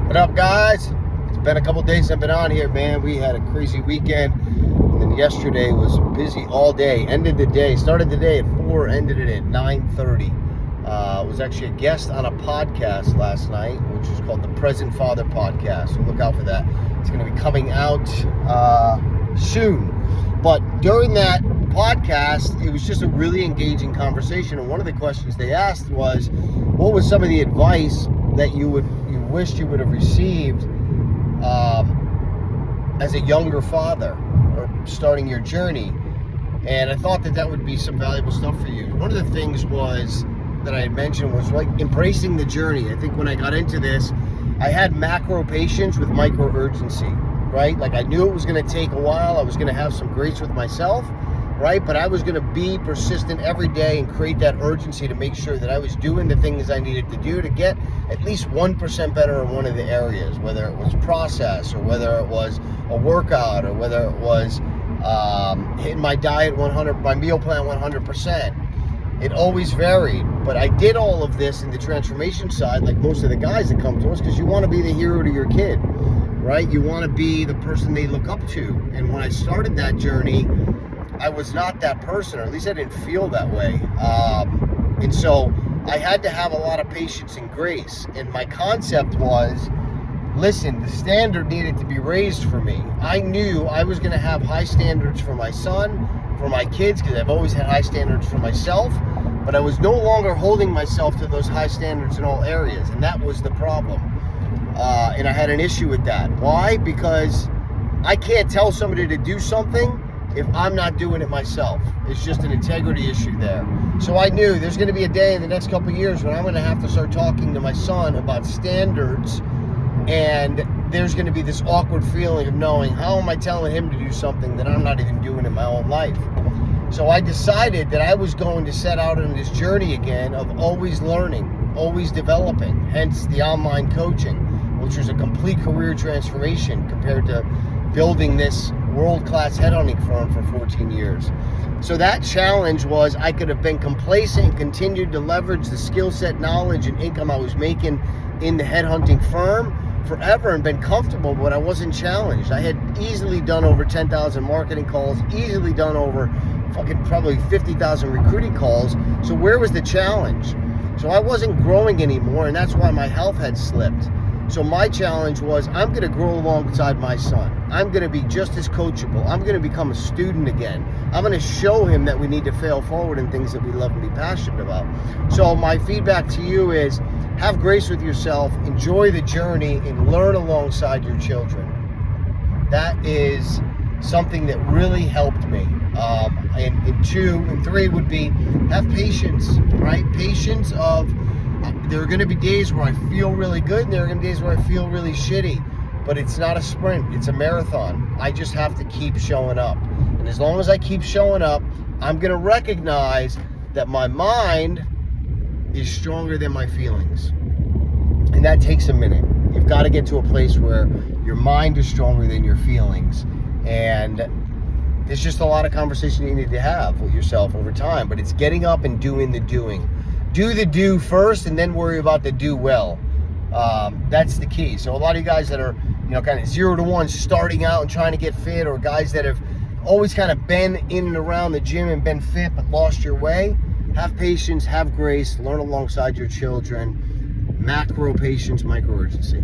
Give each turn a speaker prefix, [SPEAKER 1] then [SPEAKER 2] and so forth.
[SPEAKER 1] What up, guys? It's been a couple days I've been on here, man. We had a crazy weekend, and then yesterday was busy all day. Ended the day, started the day at 4, ended it at 9:30. Was actually a guest on a podcast last night, which is called the Present Father Podcast. So look out for that. It's going to be coming out soon. But during that podcast, it was just a really engaging conversation. And one of the questions they asked was, what was some of the advice that you wished you would have received as a younger father or starting your journey? And I thought that would be some valuable stuff for you. One of the things that I had mentioned was like embracing the journey. I think when I got into this, I had macro patience with micro urgency, right? Like I knew it was going to take a while. I was going to have some grace with myself, right? But I was going to be persistent every day and create that urgency to make sure that I was doing the things I needed to do to get at least 1% better in one of the areas, whether it was process or whether it was a workout or whether it was hitting my diet 100, my meal plan 100%. It always varied, but I did all of this in the transformation side, like most of the guys that come to us, because you want to be the hero to your kid, right? You want to be the person they look up to. And when I started that journey, I was not that person, or at least I didn't feel that way. And so I had to have a lot of patience and grace. And my concept was, listen, the standard needed to be raised for me. I knew I was going to have high standards for my son, for my kids, because I've always had high standards for myself, but I was no longer holding myself to those high standards in all areas, and that was the problem. And I had an issue with that. Why? Because I can't tell somebody to do something if I'm not doing it myself. It's just an integrity issue there. So I knew there's going to be a day in the next couple of years when I'm going to have to start talking to my son about standards, and there's going to be this awkward feeling of knowing, how am I telling him to do something that I'm not even doing in my own life? So I decided that I was going to set out on this journey again of always learning, always developing, hence the online coaching, which was a complete career transformation compared to building this world-class headhunting firm for 14 years. So that challenge was, I could have been complacent and continued to leverage the skill set, knowledge, and income I was making in the headhunting firm forever and been comfortable, but I wasn't challenged. I had easily done over 10,000 marketing calls, easily done over probably 50,000 recruiting calls. So where was the challenge? So I wasn't growing anymore, and that's why my health had slipped. So my challenge was, I'm going to grow alongside my son. I'm going to be just as coachable. I'm going to become a student again. I'm going to show him that we need to fail forward in things that we love and be passionate about. So my feedback to you is, have grace with yourself, enjoy the journey, and learn alongside your children. That is something that really helped me. And 2 and 3 would be, have patience, right? Patience of, there are going to be days where I feel really good, and there are going to be days where I feel really shitty. But it's not a sprint, it's a marathon. I just have to keep showing up. And as long as I keep showing up, I'm going to recognize that my mind is stronger than my feelings. And that takes a minute. You've got to get to a place where your mind is stronger than your feelings. And there's just a lot of conversation you need to have with yourself over time. But it's getting up and doing the doing. Do the do first, and then worry about the do well. That's the key. So a lot of you guys that are, kind of 0 to 1 starting out and trying to get fit, or guys that have always kind of been in and around the gym and been fit but lost your way, have patience, have grace, learn alongside your children. Macro patience, micro urgency.